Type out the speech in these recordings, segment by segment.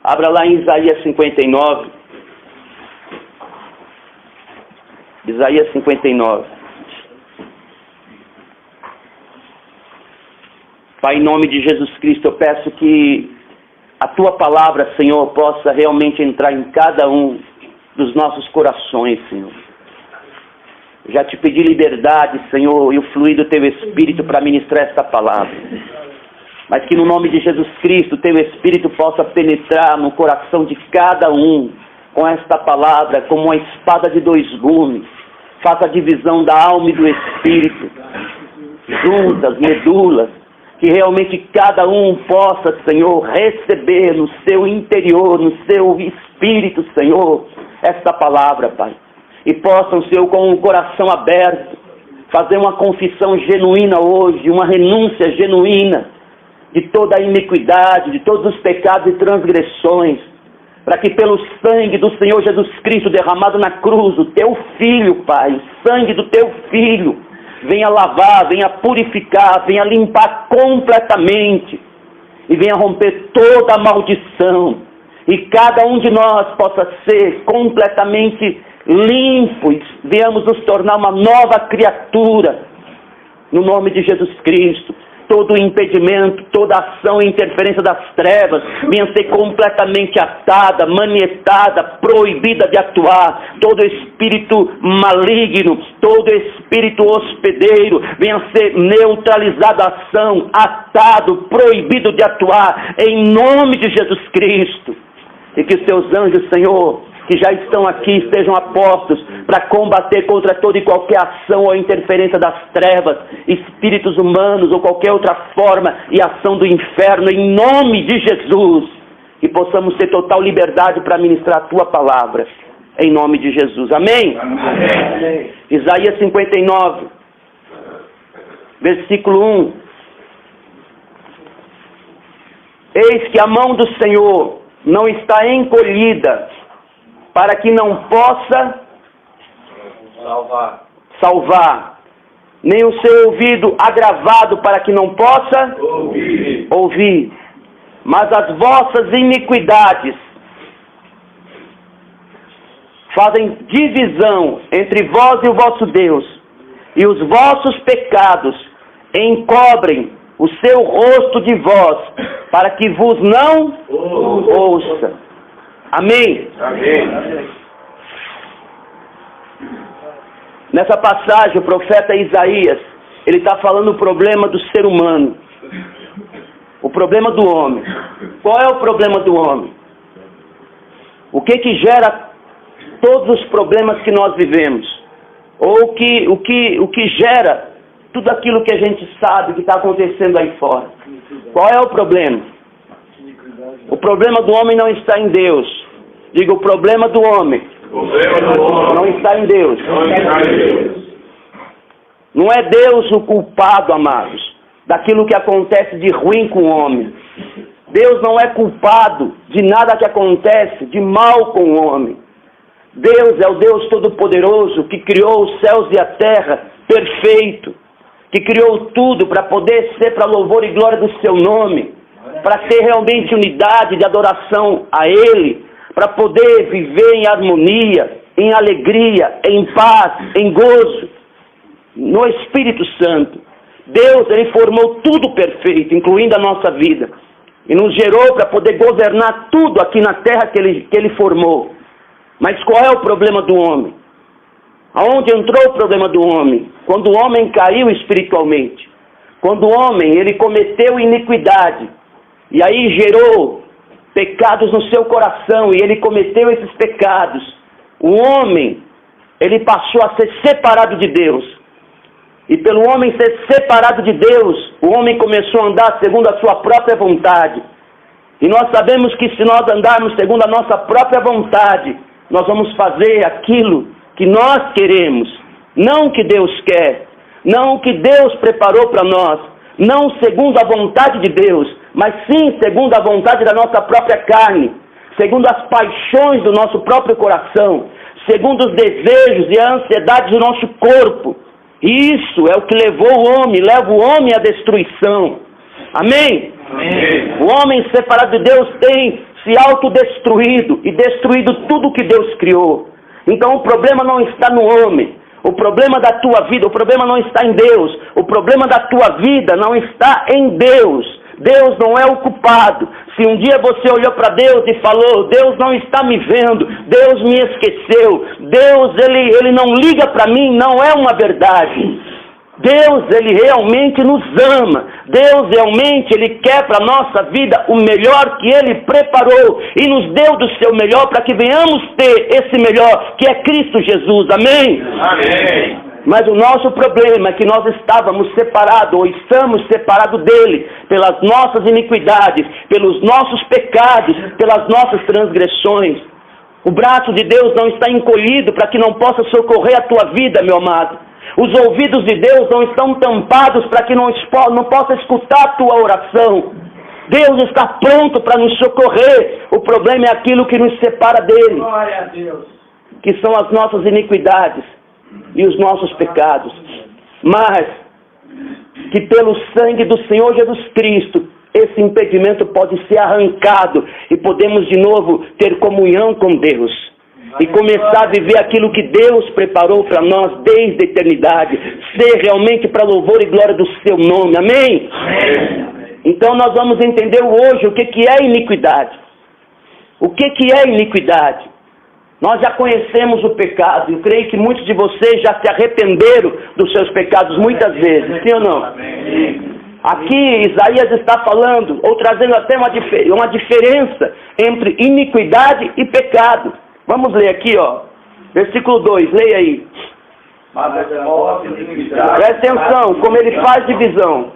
Abra lá em Isaías 59. Isaías 59. Pai, em nome de Jesus Cristo, eu peço que a Tua palavra, Senhor, possa realmente entrar em cada um dos nossos corações, Senhor. Eu já te pedi liberdade, Senhor, e o fluir do Teu Espírito para ministrar esta palavra. Mas que no nome de Jesus Cristo, Teu Espírito possa penetrar no coração de cada um com esta palavra, como uma espada de dois gumes. Faça a divisão da alma e do Espírito, juntas, medulas, que realmente cada um possa, Senhor, receber no seu interior, no seu Espírito, Senhor, esta palavra, Pai. E possam, Senhor, com o coração aberto, fazer uma confissão genuína hoje, uma renúncia genuína de toda a iniquidade, de todos os pecados e transgressões, para que pelo sangue do Senhor Jesus Cristo derramado na cruz, o Teu Filho, Pai, o sangue do Teu Filho, venha lavar, venha purificar, venha limpar completamente e venha romper toda a maldição. E cada um de nós possa ser completamente limpo e venhamos nos tornar uma nova criatura, no nome de Jesus Cristo. Todo o impedimento, toda ação e interferência das trevas venha ser completamente atada, manietada, proibida de atuar. Todo espírito maligno, todo espírito hospedeiro venha ser neutralizado a ação, atado, proibido de atuar, em nome de Jesus Cristo. E que seus anjos, Senhor, que já estão aqui, estejam apostos para combater contra toda e qualquer ação ou interferência das trevas, espíritos humanos ou qualquer outra forma e ação do inferno, em nome de Jesus. E possamos ter total liberdade para ministrar a Tua palavra, em nome de Jesus. Amém? Amém. Isaías 59, versículo 1. Eis que a mão do Senhor não está encolhida, para que não possa salvar, nem o seu ouvido agravado para que não possa ouvir. Mas as vossas iniquidades fazem divisão entre vós e o vosso Deus, e os vossos pecados encobrem o seu rosto de vós, para que vos não ouça. Amém? Amém. Nessa passagem, o profeta Isaías, ele está falando o problema do ser humano, o problema do homem. Qual é o problema do homem? O que gera todos os problemas que nós vivemos? Ou o que gera tudo aquilo que a gente sabe que está acontecendo aí fora? Qual é o problema? O problema do homem não está em Deus. Diga, o problema do homem não está em Deus. Não é Deus o culpado, amados, daquilo que acontece de ruim com o homem. Deus não é culpado de nada que acontece de mal com o homem. Deus é o Deus Todo-Poderoso que criou os céus e a terra perfeito, que criou tudo para poder ser para louvor e glória do seu nome, para ter realmente unidade de adoração a Ele, para poder viver em harmonia, em alegria, em paz, em gozo, no Espírito Santo. Deus, Ele formou tudo perfeito, incluindo a nossa vida, e nos gerou para poder governar tudo aqui na terra que Ele formou. Mas qual é o problema do homem? Aonde entrou o problema do homem? Quando o homem caiu espiritualmente, quando o homem ele cometeu iniquidade, e aí gerou pecados no seu coração, e ele cometeu esses pecados, o homem, ele passou a ser separado de Deus. E pelo homem ser separado de Deus, o homem começou a andar segundo a sua própria vontade. E nós sabemos que se nós andarmos segundo a nossa própria vontade, nós vamos fazer aquilo que nós queremos, não o que Deus quer, não o que Deus preparou para nós, não segundo a vontade de Deus, mas sim segundo a vontade da nossa própria carne, segundo as paixões do nosso próprio coração, segundo os desejos e a ansiedade do nosso corpo. Isso é o que leva o homem à destruição. Amém? Amém. O homem separado de Deus tem se autodestruído e destruído tudo que Deus criou. Então o problema não está no homem. O problema da tua vida, o problema não está em Deus. O problema da tua vida não está em Deus. Deus não é o culpado. Se um dia você olhou para Deus e falou, Deus não está me vendo, Deus me esqueceu, Deus ele não liga para mim, não é uma verdade. Deus, Ele realmente nos ama. Deus realmente, Ele quer para a nossa vida o melhor que Ele preparou e nos deu do seu melhor para que venhamos ter esse melhor, que é Cristo Jesus. Amém? Amém. Mas o nosso problema é que nós estávamos separados, ou estamos separados dEle, pelas nossas iniquidades, pelos nossos pecados, pelas nossas transgressões. O braço de Deus não está encolhido para que não possa socorrer a tua vida, meu amado. Os ouvidos de Deus não estão tampados para que não possa escutar a tua oração. Deus está pronto para nos socorrer. O problema é aquilo que nos separa dele. Glória a Deus. Que são as nossas iniquidades e os nossos pecados. Mas que pelo sangue do Senhor Jesus Cristo, esse impedimento pode ser arrancado e podemos de novo ter comunhão com Deus. E começar a viver aquilo que Deus preparou para nós desde a eternidade. Ser realmente para louvor e glória do seu nome. Amém? Amém. Então nós vamos entender hoje o que é iniquidade. O que é iniquidade? Nós já conhecemos o pecado. Eu creio que muitos de vocês já se arrependeram dos seus pecados muitas vezes. Sim ou não? Amém. Aqui Isaías está falando, ou trazendo até uma diferença entre iniquidade e pecado. Vamos ler aqui, ó. Versículo 2, leia aí. Presta atenção, como ele faz divisão.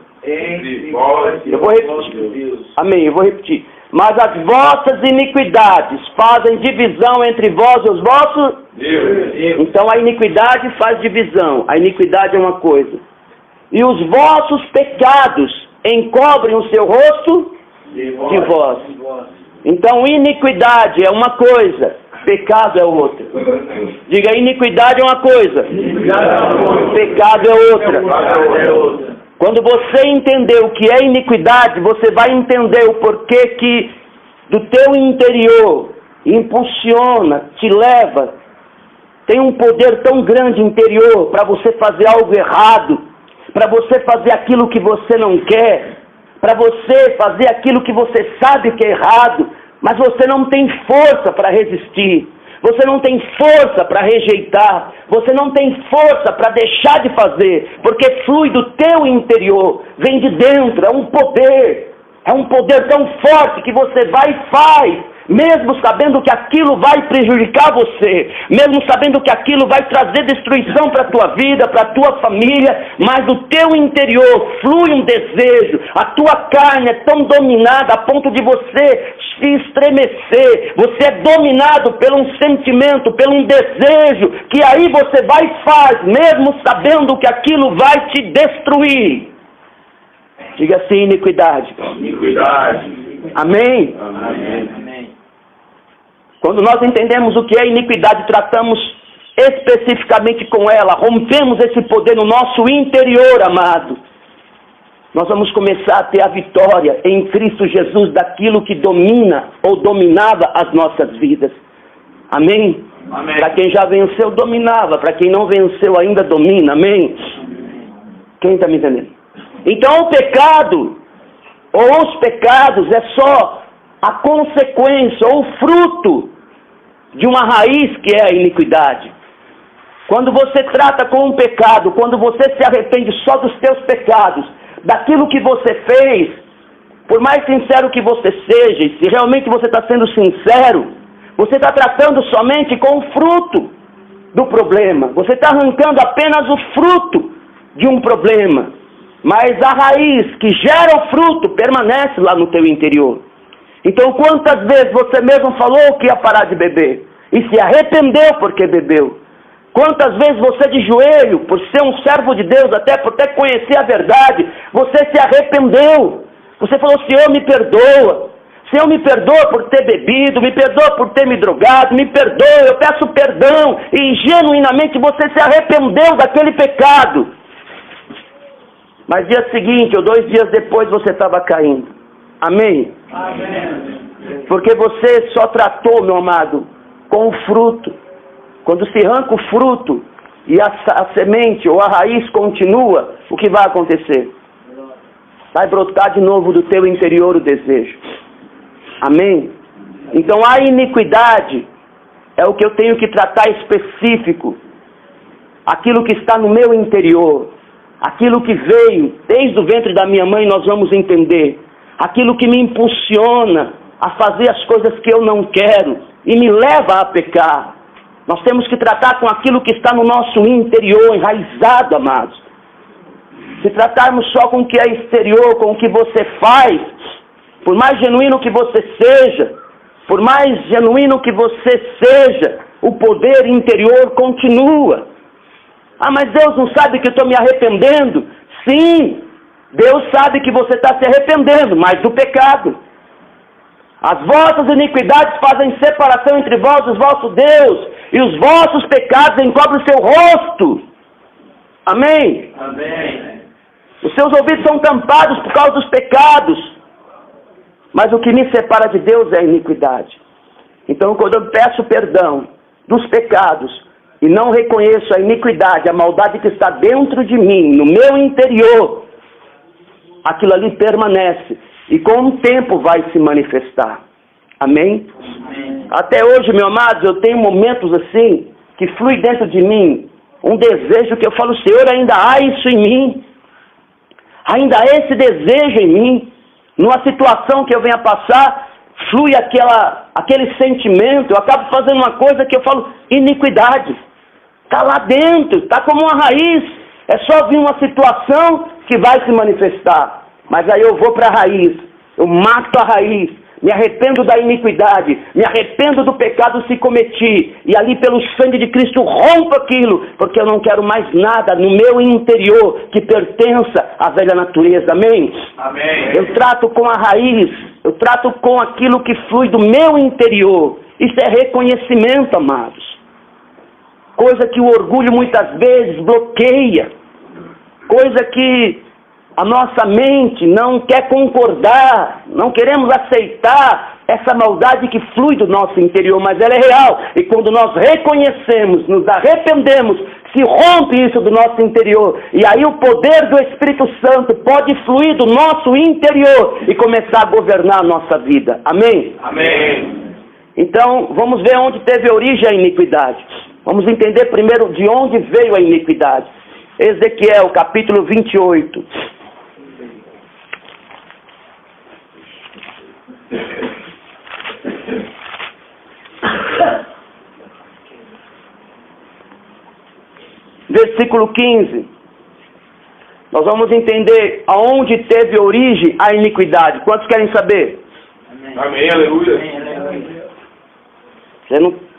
Eu vou repetir. Amém, eu vou repetir. Mas as vossas iniquidades fazem divisão entre vós e os vossos... Então a iniquidade faz divisão. A iniquidade é uma coisa. E os vossos pecados encobrem o seu rosto de vós. Então iniquidade é uma coisa, pecado é outra. Diga, iniquidade é uma coisa, pecado é outra. Quando você entender o que é iniquidade, você vai entender o porquê que do teu interior impulsiona, te leva, tem um poder tão grande interior para você fazer algo errado, para você fazer aquilo que você não quer, para você fazer aquilo que você sabe que é errado, mas você não tem força para resistir, você não tem força para rejeitar, você não tem força para deixar de fazer, porque flui do teu interior, vem de dentro, é um poder tão forte que você vai e faz, mesmo sabendo que aquilo vai prejudicar você, mesmo sabendo que aquilo vai trazer destruição para a tua vida, para a tua família, mas do teu interior flui um desejo, a tua carne é tão dominada a ponto de você se estremecer, você é dominado por um sentimento, por um desejo, que aí você vai e faz, mesmo sabendo que aquilo vai te destruir. Diga assim, iniquidade. Iniquidade. Amém? Amém. Quando nós entendemos o que é iniquidade, tratamos especificamente com ela, rompemos esse poder no nosso interior, amado. Nós vamos começar a ter a vitória em Cristo Jesus daquilo que domina ou dominava as nossas vidas. Amém? Amém. Para quem já venceu, dominava. Para quem não venceu, ainda domina. Amém? Quem está me entendendo? Então o pecado, ou os pecados, é só a consequência ou o fruto de uma raiz que é a iniquidade. Quando você trata com um pecado, quando você se arrepende só dos teus pecados, daquilo que você fez, por mais sincero que você seja, e se realmente você está sendo sincero, você está tratando somente com o fruto do problema. Você está arrancando apenas o fruto de um problema. Mas a raiz que gera o fruto permanece lá no teu interior. Então quantas vezes você mesmo falou que ia parar de beber e se arrependeu porque bebeu? Quantas vezes você de joelho, por ser um servo de Deus, até por até conhecer a verdade, você se arrependeu? Você falou, Senhor, me perdoa. Senhor, me perdoa por ter bebido, me perdoa por ter me drogado, me perdoa, eu peço perdão. E genuinamente você se arrependeu daquele pecado. Mas dia seguinte ou 2 dias depois você estava caindo. Amém? Amém. Porque você só tratou, meu amado, com o fruto. Quando se arranca o fruto e a semente ou a raiz continua, o que vai acontecer? Vai brotar de novo do teu interior o desejo. Amém? Então a iniquidade é o que eu tenho que tratar específico. Aquilo que está no meu interior. Aquilo que veio desde o ventre da minha mãe, nós vamos entender. Aquilo que me impulsiona a fazer as coisas que eu não quero e me leva a pecar. Nós temos que tratar com aquilo que está no nosso interior, enraizado, amados. Se tratarmos só com o que é exterior, com o que você faz, por mais genuíno que você seja, por mais genuíno que você seja, o poder interior continua. Ah, mas Deus não sabe que eu estou me arrependendo? Sim, Deus sabe que você está se arrependendo, mas do pecado. As vossas iniquidades fazem separação entre vós e os vossos Deus, e os vossos pecados encobrem o seu rosto. Amém? Amém. Os seus ouvidos são tampados por causa dos pecados. Mas o que me separa de Deus é a iniquidade. Então, quando eu peço perdão dos pecados e não reconheço a iniquidade, a maldade que está dentro de mim, no meu interior, aquilo ali permanece e com o tempo vai se manifestar. Amém? Amém. Até hoje, meu amado, eu tenho momentos assim que flui dentro de mim um desejo que eu falo, Senhor, ainda há isso em mim. Ainda há esse desejo em mim. Numa situação que eu venha passar, flui aquele sentimento, eu acabo fazendo uma coisa que eu falo, iniquidade. Está lá dentro, está como uma raiz. É só vir uma situação que vai se manifestar. Mas aí eu vou para a raiz, eu mato a raiz, me arrependo da iniquidade, me arrependo do pecado se cometi, e ali pelo sangue de Cristo rompo aquilo, porque eu não quero mais nada no meu interior que pertença à velha natureza. Amém? Amém. Eu trato com a raiz, eu trato com aquilo que flui do meu interior. Isso é reconhecimento, amados. Coisa que o orgulho muitas vezes bloqueia. Coisa que a nossa mente não quer concordar, não queremos aceitar essa maldade que flui do nosso interior, mas ela é real. E quando nós reconhecemos, nos arrependemos, se rompe isso do nosso interior. E aí o poder do Espírito Santo pode fluir do nosso interior e começar a governar a nossa vida. Amém? Amém. Então, vamos ver onde teve origem a iniquidade. Vamos entender primeiro de onde veio a iniquidade. Ezequiel, capítulo 28. Versículo 15. Nós vamos entender aonde teve origem a iniquidade. Quantos querem saber? Amém, aleluia. Você não...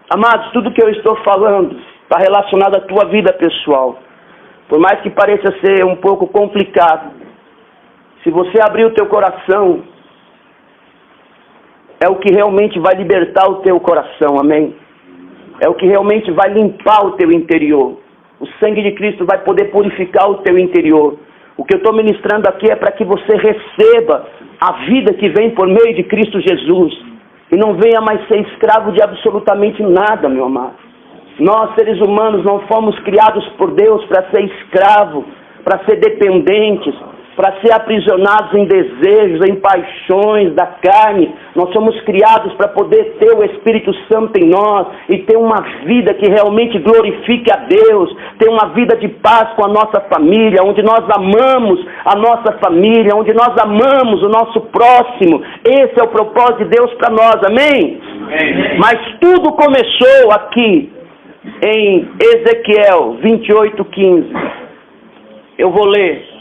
Amados, tudo que eu estou falando está relacionado à tua vida pessoal. Por mais que pareça ser um pouco complicado, se você abrir o teu coração, é o que realmente vai libertar o teu coração, amém? É o que realmente vai limpar o teu interior. O sangue de Cristo vai poder purificar o teu interior. O que eu estou ministrando aqui é para que você receba a vida que vem por meio de Cristo Jesus. E não venha mais ser escravo de absolutamente nada, meu amado. Nós, seres humanos, não fomos criados por Deus para ser escravo, para ser dependentes, para ser aprisionados em desejos, em paixões da carne. Nós somos criados para poder ter o Espírito Santo em nós e ter uma vida que realmente glorifique a Deus, ter uma vida de paz com a nossa família, onde nós amamos a nossa família, onde nós amamos o nosso próximo. Esse é o propósito de Deus para nós, amém? Amém. Mas tudo começou aqui em Ezequiel 28:15. Eu vou ler.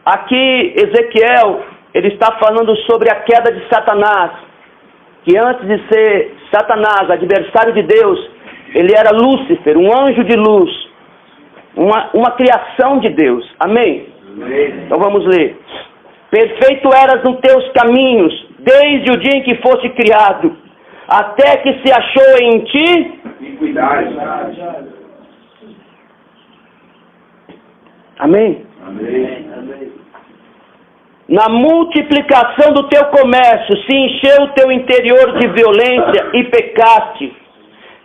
Aqui, Ezequiel, ele está falando sobre a queda de Satanás, que antes de ser Satanás, adversário de Deus, ele era Lúcifer, um anjo de luz, uma criação de Deus. Amém? Amém. Então vamos ler. Perfeito eras nos teus caminhos, desde o dia em que foste criado, até que se achou em ti Iniquidade. Amém? Amém. na multiplicação do teu comércio, se encheu o teu interior de violência e pecaste.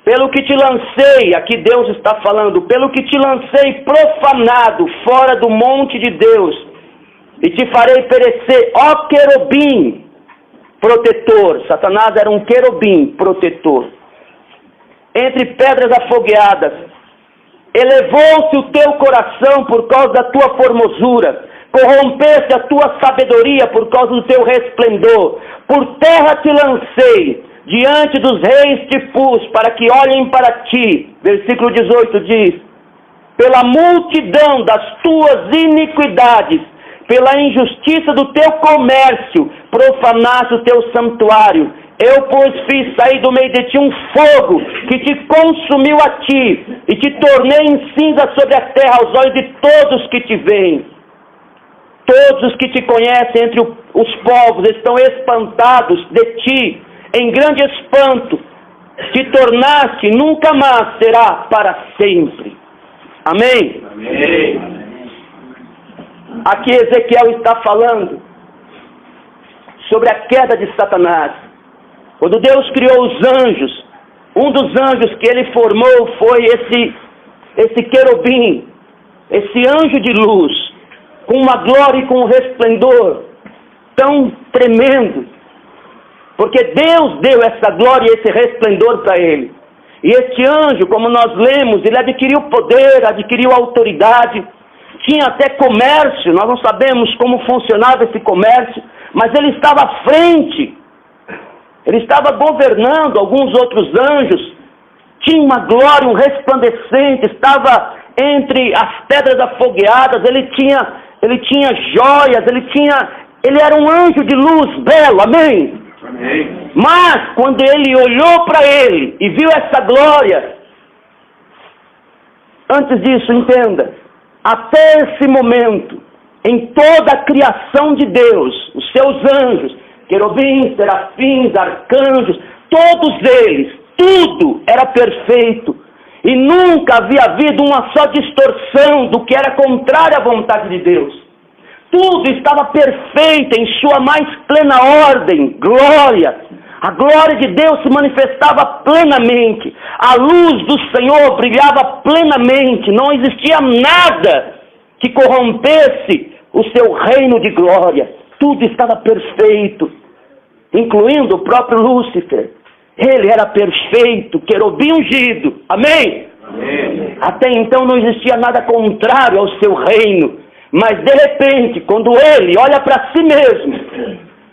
Pelo que te lancei, aqui Deus está falando, pelo que te lancei profanado fora do monte de Deus, e te farei perecer, ó querubim protetor. Satanás era um querubim protetor. Entre pedras afogueadas, elevou-se o teu coração por causa da tua formosura, corrompeste a tua sabedoria por causa do teu resplendor. Por terra te lancei, diante dos reis te pus, para que olhem para ti. Versículo 18 diz: pela multidão das tuas iniquidades, pela injustiça do teu comércio, profanaste o teu santuário. Eu, pois, fiz sair do meio de ti um fogo que te consumiu a ti, e te tornei em cinza sobre a terra aos olhos de todos que te veem. Todos os que te conhecem entre os povos estão espantados de ti, em grande espanto. Te tornaste, nunca mais será para sempre. Amém? Amém. Aqui Ezequiel está falando sobre a queda de Satanás. Quando Deus criou os anjos, um dos anjos que ele formou foi esse querubim, esse anjo de luz, com uma glória e com um resplendor tão tremendo, porque Deus deu essa glória e esse resplendor para ele. E este anjo, como nós lemos, ele adquiriu poder, adquiriu autoridade, tinha até comércio. Nós não sabemos como funcionava esse comércio, mas ele estava à frente, ele estava governando alguns outros anjos, tinha uma glória, um resplandecente, estava entre as pedras afogueadas, ele tinha joias, ele era um anjo de luz belo, amém? Amém. Mas, quando ele olhou para ele e viu essa glória, antes disso, entenda, até esse momento, em toda a criação de Deus, os seus anjos, querubins, serafins, arcanjos, todos eles, tudo era perfeito. E nunca havia havido uma só distorção do que era contrário à vontade de Deus. Tudo estava perfeito em sua mais plena ordem, glória. A glória de Deus se manifestava plenamente. A luz do Senhor brilhava plenamente. Não existia nada que corrompesse o seu reino de glória. Tudo estava perfeito, incluindo o próprio Lúcifer. Ele era perfeito, querubim ungido. Amém? Amém. Até então não existia nada contrário ao seu reino. Mas de repente, quando ele olha para si mesmo,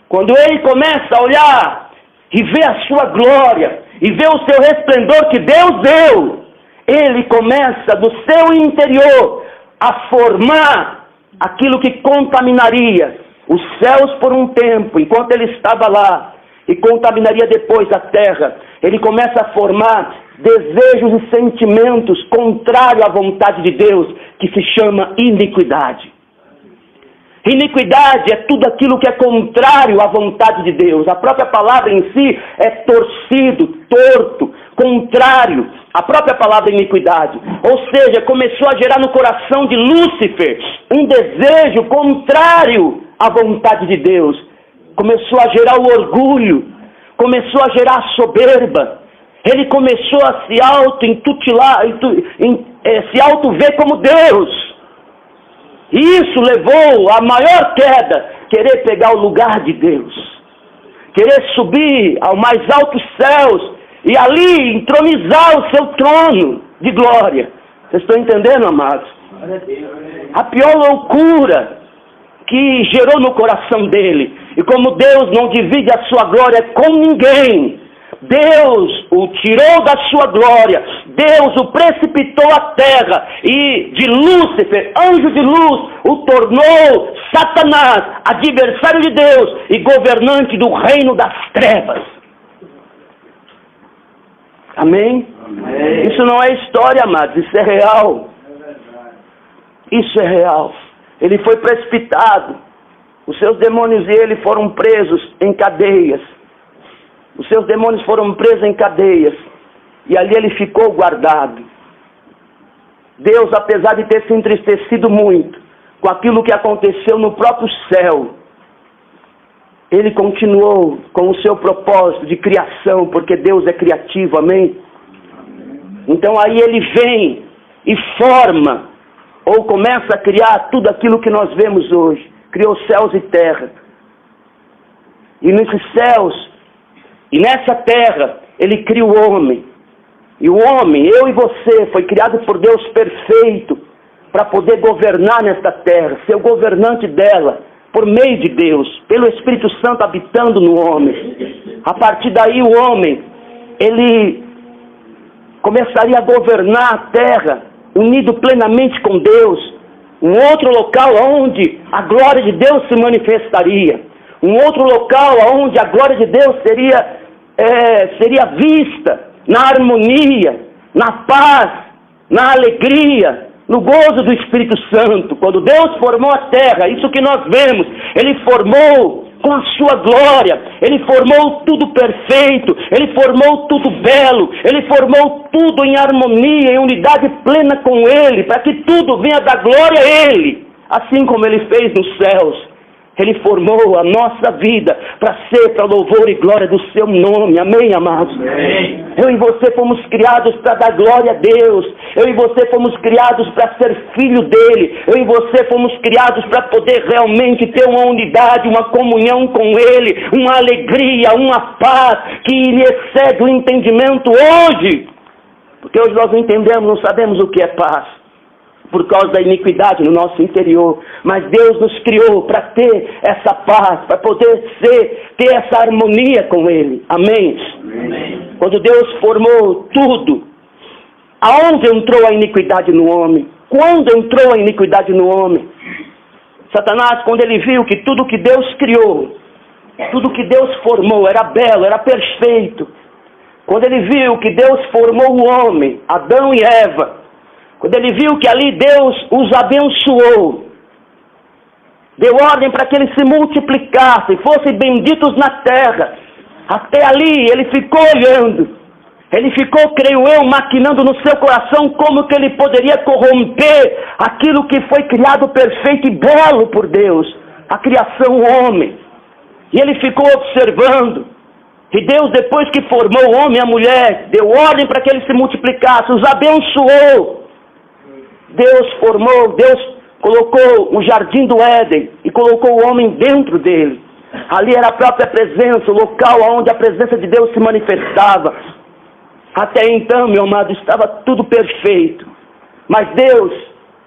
quando ele começa a olhar e ver a sua glória, e ver o seu resplendor que Deus deu, ele começa do seu interior a formar aquilo que contaminaria os céus por um tempo, enquanto ele estava lá, e contaminaria depois a terra. Ele começa a formar desejos e sentimentos contrários à vontade de Deus, que se chama iniquidade. Iniquidade é tudo aquilo que é contrário à vontade de Deus. A própria palavra em si é torcido, torto, contrário. A própria palavra iniquidade. Ou seja, começou a gerar no coração de Lúcifer um desejo contrário à vontade de Deus. Começou a gerar o orgulho, começou a gerar a soberba. Ele começou a se auto-intitular, se auto-ver como Deus. E isso levou à maior queda, querer pegar o lugar de Deus, querer subir ao mais altos céus e ali entronizar o seu trono de glória. Vocês estão entendendo, amados? A pior loucura que gerou no coração dele. E como Deus não divide a sua glória com ninguém, Deus o tirou da sua glória, Deus o precipitou à terra, e de Lúcifer, anjo de luz, o tornou Satanás, adversário de Deus e governante do reino das trevas. Amém? Amém. Isso não é história, amados, isso é real. Isso é real. Ele foi precipitado, os seus demônios e ele foram presos em cadeias. Os seus demônios foram presos em cadeias, e ali ele ficou guardado. Deus, apesar de ter se entristecido muito com aquilo que aconteceu no próprio céu, ele continuou com o seu propósito de criação, porque Deus é criativo, amém? Então aí ele vem e forma, ou começa a criar tudo aquilo que nós vemos hoje. Criou céus e terra. E nesses céus e nessa terra, ele cria o homem. E o homem, eu e você, foi criado por Deus perfeito para poder governar nesta terra, ser o governante dela, por meio de Deus, pelo Espírito Santo habitando no homem. A partir daí o homem, ele começaria a governar a terra, unido plenamente com Deus. Um outro local onde a glória de Deus se manifestaria. Um outro local onde a glória de Deus seria vista na harmonia, na paz, na alegria, no gozo do Espírito Santo. Quando Deus formou a terra, isso que nós vemos, Ele formou com a sua glória, Ele formou tudo perfeito, Ele formou tudo belo, Ele formou tudo em harmonia, em unidade plena com Ele, para que tudo venha da glória a Ele, assim como Ele fez nos céus. Ele formou a nossa vida para ser para louvor e glória do seu nome. Amém, amados? Amém. Eu e você fomos criados para dar glória a Deus. Eu e você fomos criados para ser filho dele. Eu e você fomos criados para poder realmente ter uma unidade, uma comunhão com ele, uma alegria, uma paz que lhe excede o entendimento hoje. Porque hoje nós não entendemos, não sabemos o que é paz, por causa da iniquidade no nosso interior. Mas Deus nos criou para ter essa paz, para poder ter essa harmonia com Ele. Amém? Amém? Quando Deus formou tudo, aonde entrou a iniquidade no homem? Quando entrou a iniquidade no homem? Satanás, quando ele viu que tudo que Deus criou, tudo que Deus formou era belo, era perfeito. Quando ele viu que Deus formou o homem, Adão e Eva, quando ele viu que ali Deus os abençoou, deu ordem para que eles se multiplicassem, fossem benditos na terra. Até ali ele ficou olhando, ele ficou, creio eu, maquinando no seu coração como que ele poderia corromper aquilo que foi criado perfeito e belo por Deus, a criação, o homem. E ele ficou observando. E Deus, depois que formou o homem e a mulher, deu ordem para que eles se multiplicassem, os abençoou. Deus formou, Deus colocou o jardim do Éden e colocou o homem dentro dele. Ali era a própria presença, o local onde a presença de Deus se manifestava. Até então, meu amado, estava tudo perfeito. Mas Deus,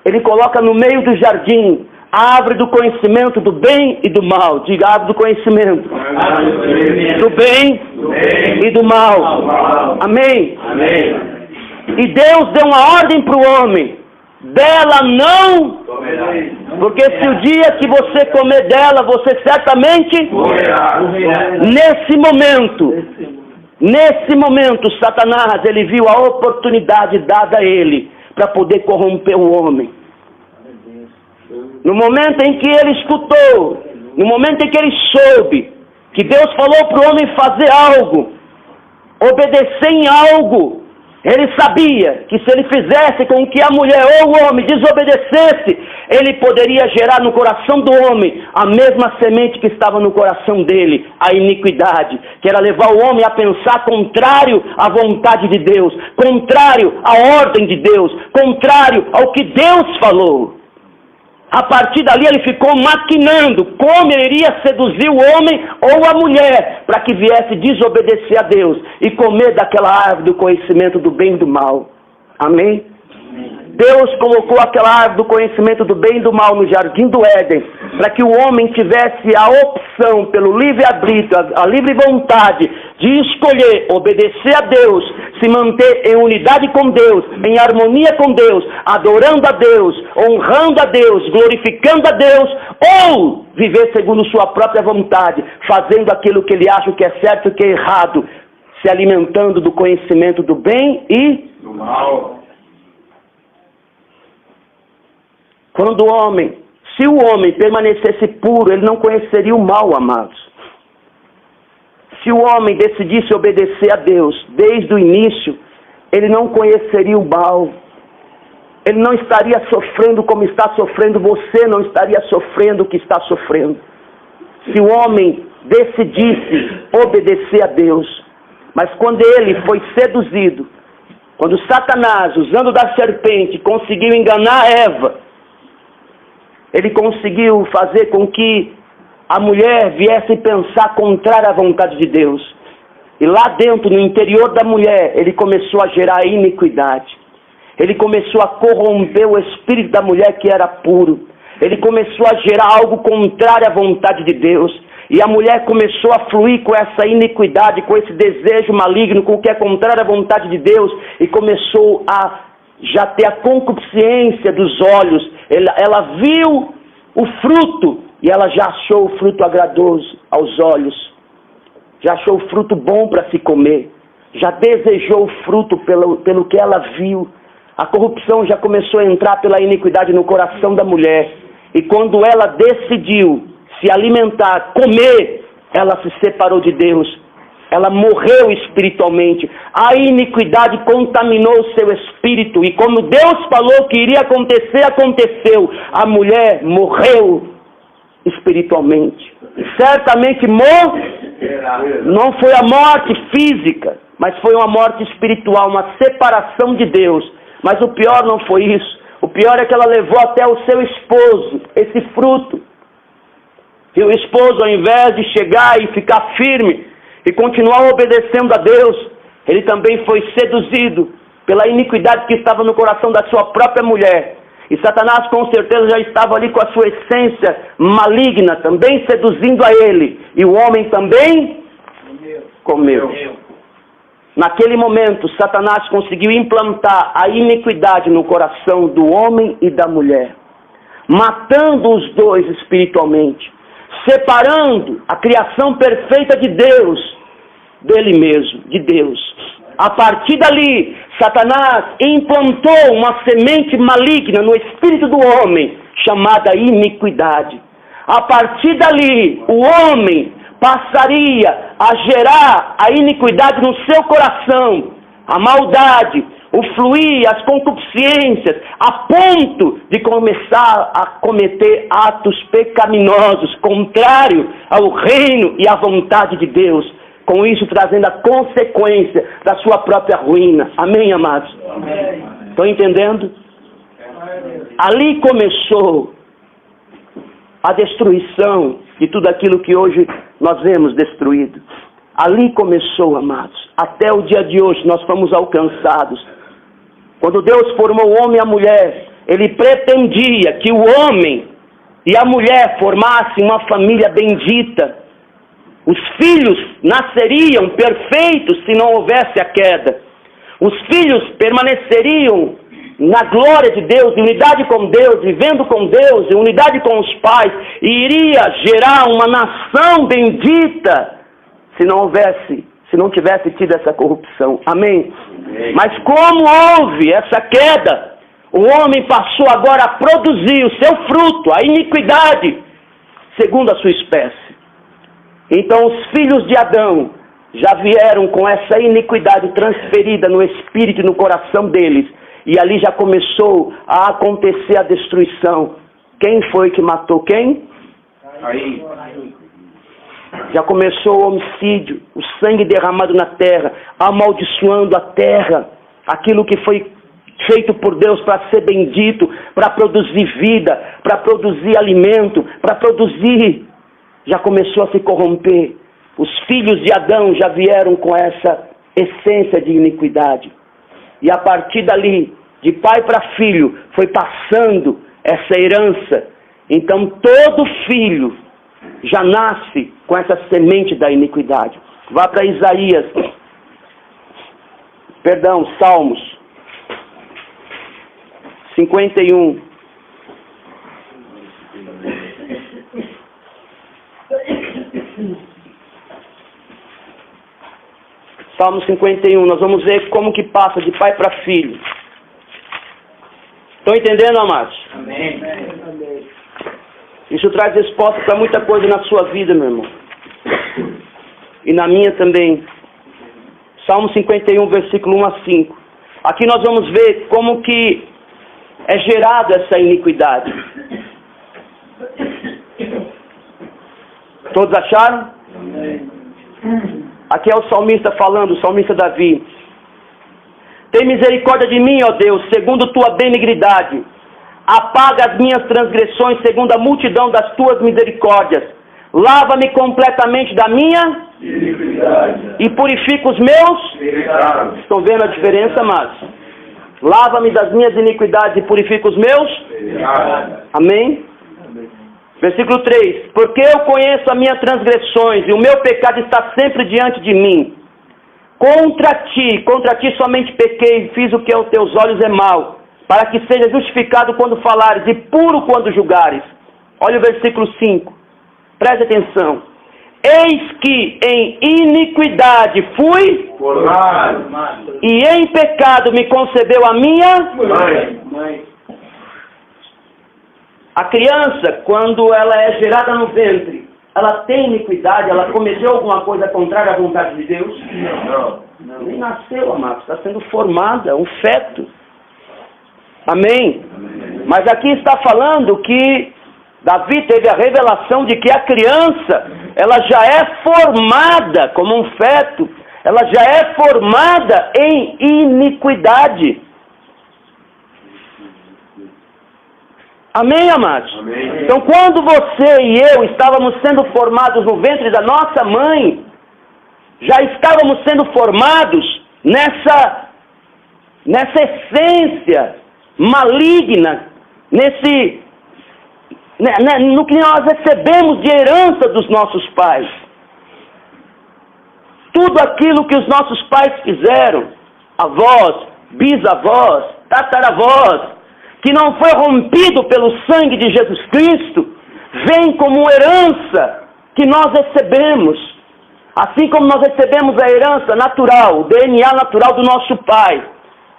Ele coloca no meio do jardim a árvore do conhecimento do bem e do mal. Diga, árvore do conhecimento. Do bem e do mal. Amém? E Deus deu uma ordem para o homem. Dela não, porque se o dia que você comer dela, você certamente nesse momento, Satanás, ele viu a oportunidade dada a ele para poder corromper o homem. No momento em que ele escutou, no momento em que ele soube que Deus falou para o homem fazer algo, obedecer em algo, ele sabia que se ele fizesse com que a mulher ou o homem desobedecesse, ele poderia gerar no coração do homem a mesma semente que estava no coração dele, a iniquidade, que era levar o homem a pensar contrário à vontade de Deus, contrário à ordem de Deus, contrário ao que Deus falou. A partir dali ele ficou maquinando como ele iria seduzir o homem ou a mulher para que viesse desobedecer a Deus e comer daquela árvore do conhecimento do bem e do mal. Amém? Deus colocou aquela árvore do conhecimento do bem e do mal no jardim do Éden para que o homem tivesse a opção pelo livre-arbítrio, a livre vontade de escolher obedecer a Deus, se manter em unidade com Deus, em harmonia com Deus, adorando a Deus, honrando a Deus, glorificando a Deus, ou viver segundo sua própria vontade, fazendo aquilo que ele acha que é certo e que é errado, se alimentando do conhecimento do bem e do mal. Quando se o homem permanecesse puro, ele não conheceria o mal, amados. Se o homem decidisse obedecer a Deus desde o início, ele não conheceria o mal. Ele não estaria sofrendo como está sofrendo, você não estaria sofrendo o que está sofrendo. Se o homem decidisse obedecer a Deus. Mas quando ele foi seduzido, quando Satanás, usando da serpente, conseguiu enganar Eva, ele conseguiu fazer com que a mulher viesse pensar contrário à vontade de Deus. E lá dentro, no interior da mulher, ele começou a gerar iniquidade. Ele começou a corromper o espírito da mulher que era puro. Ele começou a gerar algo contrário à vontade de Deus. E a mulher começou a fluir com essa iniquidade, com esse desejo maligno, com o que é contrário à vontade de Deus. E começou a já ter a concupiscência dos olhos. Ela viu o fruto e ela já achou o fruto agradoso aos olhos. Já achou o fruto bom para se comer. Já desejou o fruto pelo que ela viu. A corrupção já começou a entrar pela iniquidade no coração da mulher. E quando ela decidiu se alimentar, comer, ela se separou de Deus. Ela morreu espiritualmente. A iniquidade contaminou o seu espírito. E como Deus falou que iria acontecer, aconteceu. A mulher morreu espiritualmente. Certamente não foi a morte física, mas foi uma morte espiritual, uma separação de Deus. Mas o pior não foi isso. O pior é que ela levou até o seu esposo esse fruto. E o esposo, ao invés de chegar e ficar firme e continuar obedecendo a Deus, ele também foi seduzido pela iniquidade que estava no coração da sua própria mulher. E Satanás com certeza já estava ali com a sua essência maligna, também seduzindo a ele. E o homem também comeu. Naquele momento, Satanás conseguiu implantar a iniquidade no coração do homem e da mulher, matando os dois espiritualmente, separando a criação perfeita de Deus dele mesmo, de Deus. A partir dali, Satanás implantou uma semente maligna no espírito do homem, chamada iniquidade. A partir dali, o homem passaria a gerar a iniquidade no seu coração, a maldade, o fluir, as concupiscências, a ponto de começar a cometer atos pecaminosos, contrário ao reino e à vontade de Deus, com isso trazendo a consequência da sua própria ruína. Amém, amados? Amém. Estão entendendo? Ali começou a destruição de tudo aquilo que hoje nós vemos destruído. Ali começou, amados. Até o dia de hoje nós fomos alcançados. Quando Deus formou o homem e a mulher, Ele pretendia que o homem e a mulher formassem uma família bendita. Os filhos nasceriam perfeitos se não houvesse a queda. Os filhos permaneceriam na glória de Deus, em unidade com Deus, vivendo com Deus, em unidade com os pais, e iria gerar uma nação bendita se não tivesse tido essa corrupção. Amém? Amém. Mas como houve essa queda, o homem passou agora a produzir o seu fruto, a iniquidade, segundo a sua espécie. Então os filhos de Adão já vieram com essa iniquidade transferida no espírito e no coração deles. E ali já começou a acontecer a destruição. Quem foi que matou quem? Caim. Já começou o homicídio, o sangue derramado na terra, amaldiçoando a terra. Aquilo que foi feito por Deus para ser bendito, para produzir vida, para produzir alimento, para produzir, já começou a se corromper. Os filhos de Adão já vieram com essa essência de iniquidade. E a partir dali, de pai para filho, foi passando essa herança. Então todo filho já nasce com essa semente da iniquidade. Vá para Isaías, Salmos 51. Salmo 51, nós vamos ver como que passa de pai para filho. Estão entendendo, amados? Amém. Isso traz resposta para muita coisa na sua vida, meu irmão. E na minha também. Salmo 51, versículo 1 a 5. Aqui nós vamos ver como que é gerada essa iniquidade. Todos acharam? Aqui é o salmista falando, o salmista Davi. Tem misericórdia de mim, ó Deus, segundo tua benignidade. Apaga as minhas transgressões segundo a multidão das tuas misericórdias. Lava-me completamente da minha iniquidade e purifica os meus pecados. Estão vendo a diferença, amados? Lava-me das minhas iniquidades e purifica os meus pecados. Amém? Versículo 3. Porque eu conheço as minhas transgressões e o meu pecado está sempre diante de mim. Contra ti somente pequei, fiz o que aos teus olhos é mal, para que seja justificado quando falares e puro quando julgares. Olha o versículo 5. Preste atenção. Eis que em iniquidade fui formado, e em pecado me concebeu a minha mãe. A criança, quando ela é gerada no ventre, ela tem iniquidade, ela cometeu alguma coisa contrária à vontade de Deus? Não. Nem nasceu, amado, está sendo formada, um feto. Amém? Mas aqui está falando que Davi teve a revelação de que a criança, ela já é formada como um feto, ela já é formada em iniquidade. Amém, amados? Amém. Então, quando você e eu estávamos sendo formados no ventre da nossa mãe, já estávamos sendo formados nessa essência maligna, no que nós recebemos de herança dos nossos pais. Tudo aquilo que os nossos pais fizeram, avós, bisavós, tataravós, que não foi rompido pelo sangue de Jesus Cristo, vem como herança que nós recebemos. Assim como nós recebemos a herança natural, o DNA natural do nosso pai,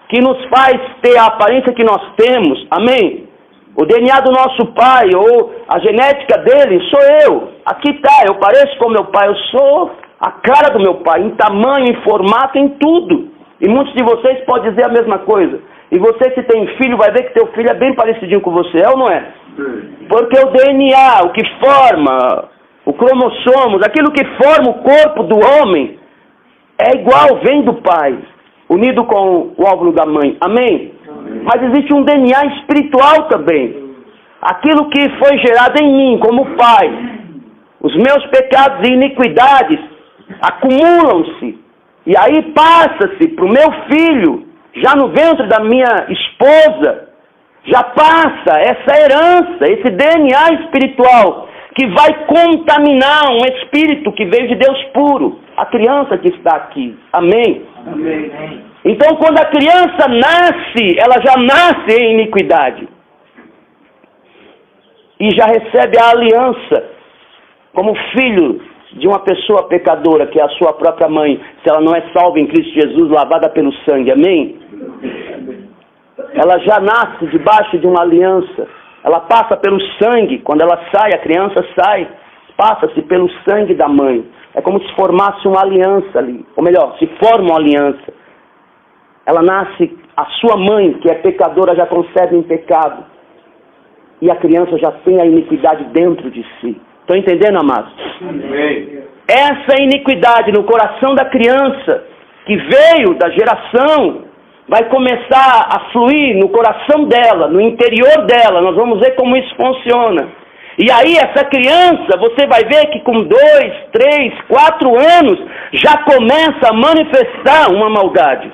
que nos faz ter a aparência que nós temos, amém? O DNA do nosso pai, ou a genética dele, sou eu. Aqui está, eu pareço com meu pai, eu sou a cara do meu pai, em tamanho, em formato, em tudo. E muitos de vocês podem dizer a mesma coisa. E você, se tem filho, vai ver que teu filho é bem parecidinho com você, é ou não é? Porque o DNA, o que forma, o cromossomos, aquilo que forma o corpo do homem, é igual, vem do pai, unido com o óvulo da mãe. Amém? Amém. Mas existe um DNA espiritual também. Aquilo que foi gerado em mim, como pai. Os meus pecados e iniquidades acumulam-se. E aí passa-se para o meu filho, já no ventre da minha esposa, já passa essa herança, esse DNA espiritual, que vai contaminar um espírito que veio de Deus puro, a criança que está aqui. Amém? Amém. Então, quando a criança nasce, ela já nasce em iniquidade. E já recebe a aliança como filho de uma pessoa pecadora, que é a sua própria mãe, se ela não é salva em Cristo Jesus, lavada pelo sangue. Amém? Ela já nasce debaixo de uma aliança. Ela passa pelo sangue. Quando ela sai, a criança sai, passa-se pelo sangue da mãe. É como se formasse uma aliança ali. Ou melhor, se forma uma aliança. Ela nasce, a sua mãe, que é pecadora, já concebe em pecado. E a criança já tem a iniquidade dentro de si. Estão entendendo, amados? Amém. Essa iniquidade no coração da criança, que veio da geração, vai começar a fluir no coração dela, no interior dela. Nós vamos ver como isso funciona. E aí essa criança, você vai ver que com 2, 3, 4 anos, já começa a manifestar uma maldade.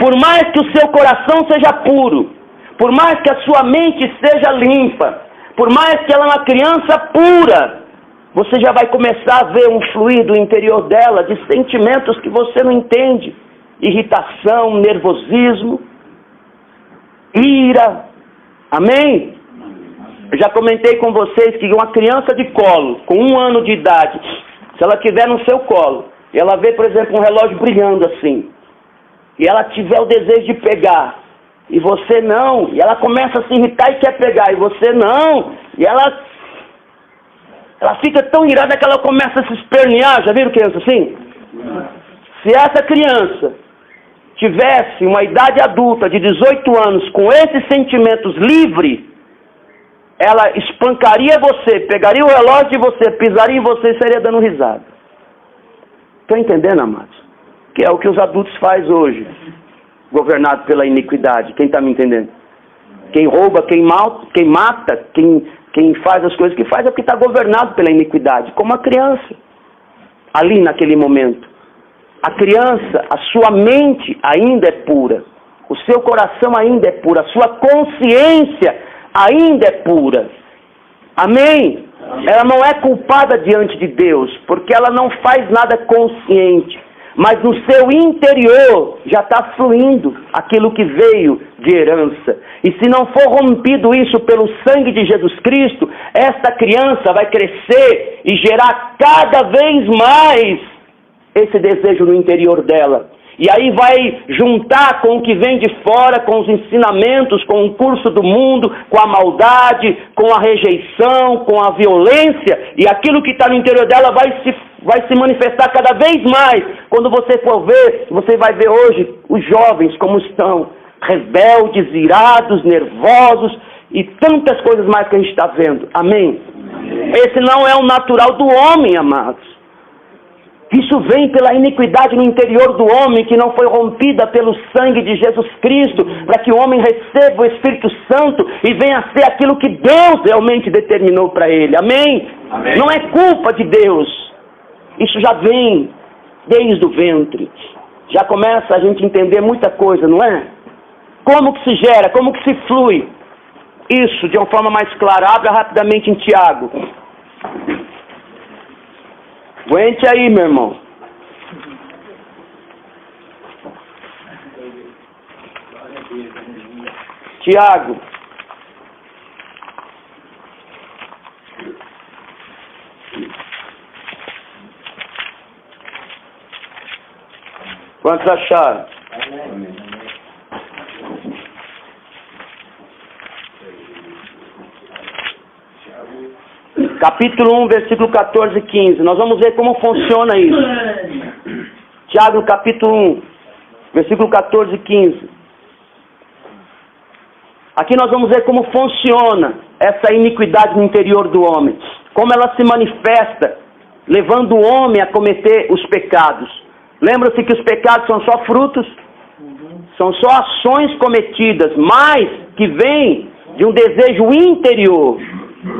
Por mais que o seu coração seja puro, por mais que a sua mente seja limpa, por mais que ela é uma criança pura, você já vai começar a ver um fluir do interior dela de sentimentos que você não entende. Irritação, nervosismo, ira. Amém? Eu já comentei com vocês que uma criança de colo, com 1 ano de idade, se ela tiver no seu colo, e ela vê, por exemplo, um relógio brilhando assim, e ela tiver o desejo de pegar, e você não, e ela começa a se irritar e quer pegar, e você não, e ela fica tão irada que ela começa a se espernear. Já viram criança assim? Se essa criança tivesse uma idade adulta de 18 anos com esses sentimentos livres, ela espancaria você, pegaria o relógio de você, pisaria em você e estaria dando risada. Estão entendendo, amados? Que é o que os adultos fazem hoje, governado pela iniquidade. Quem está me entendendo? Quem rouba, quem mata, quem faz as coisas que faz é porque está governado pela iniquidade, como a criança, ali naquele momento. A criança, a sua mente ainda é pura, o seu coração ainda é puro, a sua consciência ainda é pura. Amém? Ela não é culpada diante de Deus, porque ela não faz nada consciente, mas no seu interior já está fluindo aquilo que veio de herança. E se não for rompido isso pelo sangue de Jesus Cristo, esta criança vai crescer e gerar cada vez mais esse desejo no interior dela. E aí vai juntar com o que vem de fora, com os ensinamentos, com o curso do mundo, com a maldade, com a rejeição, com a violência, e aquilo que está no interior dela vai se manifestar cada vez mais. Quando você for ver, você vai ver hoje os jovens como estão, rebeldes, irados, nervosos, e tantas coisas mais que a gente está vendo. Amém? Esse não é o natural do homem, amados. Isso vem pela iniquidade no interior do homem, que não foi rompida pelo sangue de Jesus Cristo, para que o homem receba o Espírito Santo e venha a ser aquilo que Deus realmente determinou para ele. Amém? Amém? Não é culpa de Deus. Isso já vem desde o ventre. Já começa a gente entender muita coisa, não é? Como que se gera, como que se flui isso de uma forma mais clara. Abra rapidamente em Tiago. Aguente aí, meu irmão. Tiago. Quantos acharam? Capítulo 1, versículo 14 e 15. Nós vamos ver como funciona isso. Tiago, capítulo 1, versículo 14 e 15. Aqui nós vamos ver como funciona essa iniquidade no interior do homem. Como ela se manifesta, levando o homem a cometer os pecados. Lembra-se que os pecados são só frutos? São só ações cometidas, mas que vêm de um desejo interior.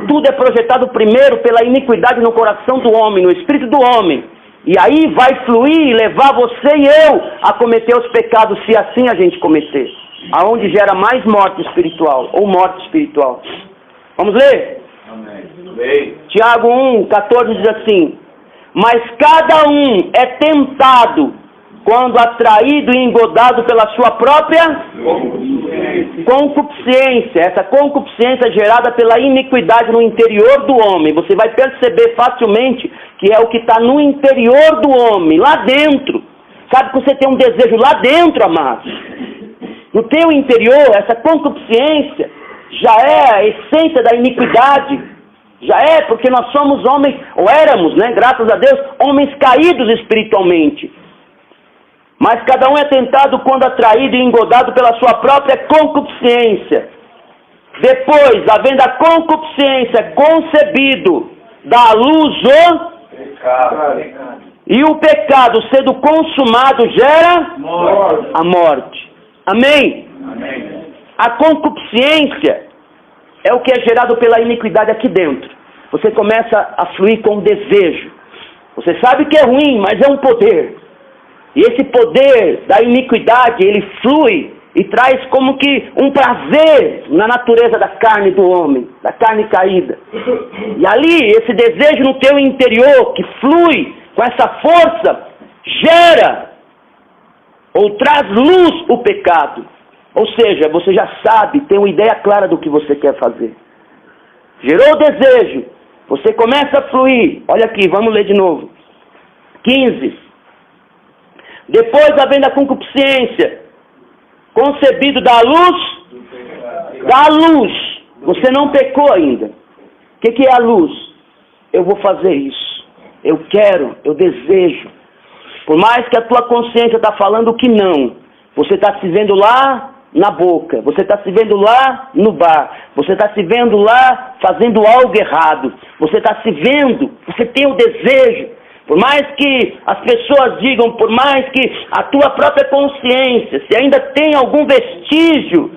Tudo é projetado primeiro pela iniquidade no coração do homem, no espírito do homem. E aí vai fluir e levar você e eu a cometer os pecados, se assim a gente cometer. Aonde gera mais morte espiritual, ou morte espiritual. Vamos ler? Amém. Tiago 1, 14 diz assim: mas cada um é tentado quando atraído e engodado pela sua própria concupiscência. Essa concupiscência é gerada pela iniquidade no interior do homem. Você vai perceber facilmente que é o que está no interior do homem, lá dentro. Sabe que você tem um desejo lá dentro, amados? No teu interior, essa concupiscência já é a essência da iniquidade. Já é, porque nós somos homens, ou éramos, né, graças a Deus, homens caídos espiritualmente. Mas cada um é tentado quando atraído e engodado pela sua própria concupiscência. Depois, havendo a concupiscência concebido, dá à luz o Pecado. E o pecado, sendo consumado, gera Morte. a morte. Amém? Amém. A concupiscência é o que é gerado pela iniquidade aqui dentro. Você começa a fluir com desejo. Você sabe que é ruim, mas é um poder. E esse poder da iniquidade, ele flui e traz como que um prazer na natureza da carne do homem, da carne caída. E ali, esse desejo no teu interior, que flui com essa força, gera ou traz luz o pecado. Ou seja, você já sabe, tem uma ideia clara do que você quer fazer. Gerou o desejo, você começa a fluir. Olha aqui, vamos ler de novo. 15. Depois, havendo a concupiscência, concebido da luz, você não pecou ainda. O que é a luz? Eu vou fazer isso. Eu quero, eu desejo. Por mais que a tua consciência está falando que não, você está se vendo lá na boca, você está se vendo lá no bar, você está se vendo lá fazendo algo errado, você está se vendo, você tem o desejo, Por mais que as pessoas digam, por mais que a tua própria consciência, se ainda tem algum vestígio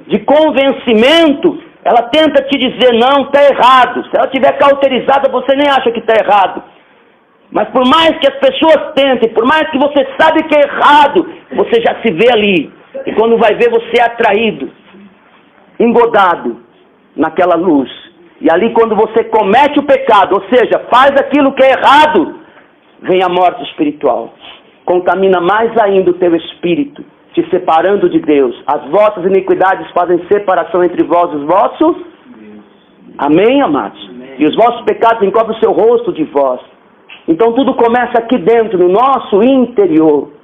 de convencimento, ela tenta te dizer, não, está errado. Se ela estiver cauterizada, você nem acha que está errado. Mas por mais que as pessoas tentem, por mais que você sabe que é errado, você já se vê ali. E quando vai ver, você é atraído, engodado naquela luz. E ali quando você comete o pecado, ou seja, faz aquilo que é errado, vem a morte espiritual. Contamina mais ainda o teu espírito, te separando de Deus. As vossas iniquidades fazem separação entre vós e os vossos. Amém, amados? Amém. E os vossos pecados encobrem o seu rosto de vós. Então tudo começa aqui dentro, no nosso interior.